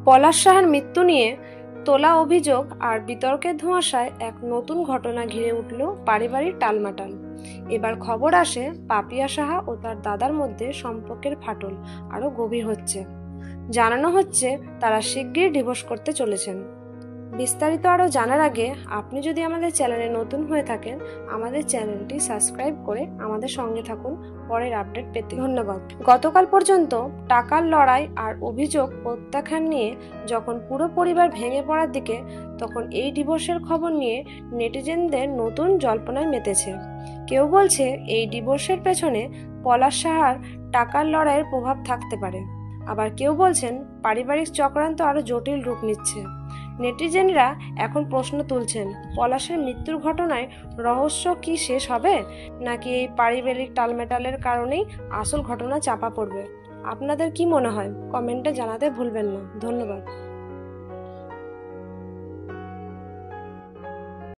পলাশ সাহার মৃত্যু নিয়ে তোলা অভিযোগ আর বিতর্কের ধোঁয়াশায় এক নতুন ঘটনা ঘিরে উঠল পারিবারিক টালমাটাল। এবার খবর আসে পাপিয়া সাহা ও তার দাদার মধ্যে সম্পর্কের ফাটল আরো গভীর হচ্ছে। জানানো হচ্ছে তারা শিগগিরই ডিভোর্স করতে চলেছেন। বিস্তারিত আরও জানার আগে আপনি যদি আমাদের চ্যানেলে নতুন হয়ে থাকেন, আমাদের চ্যানেলটি সাবস্ক্রাইব করে আমাদের সঙ্গে থাকুন পরের আপডেট পেতে। ধন্যবাদ। গতকাল পর্যন্ত টাকার লড়াই আর অভিযোগ প্রত্যাখ্যান নিয়ে যখন পুরো পরিবার ভেঙে পড়ার দিকে, তখন এই ডিভোর্সের খবর নিয়ে নেটিজেনদের নতুন জল্পনায় মেতেছে। কেউ বলছে এই ডিভোর্সের পেছনে পলাশ সাহার টাকার লড়াইয়ের প্রভাব থাকতে পারে, আবার কেউ বলছেন পারিবারিক চক্রান্ত আরও জটিল রূপ নিচ্ছে। নেটিজেনরা এখন প্রশ্ন তুলছেন, পলাশের মৃত্যুর ঘটনায় রহস্য কি শেষ হবে, নাকি এই পারিবারিক টালমেটালের কারণেই আসল ঘটনা চাপা পড়বে? আপনাদের কি মনে হয় কমেন্টে জানাতে ভুলবেন না। ধন্যবাদ।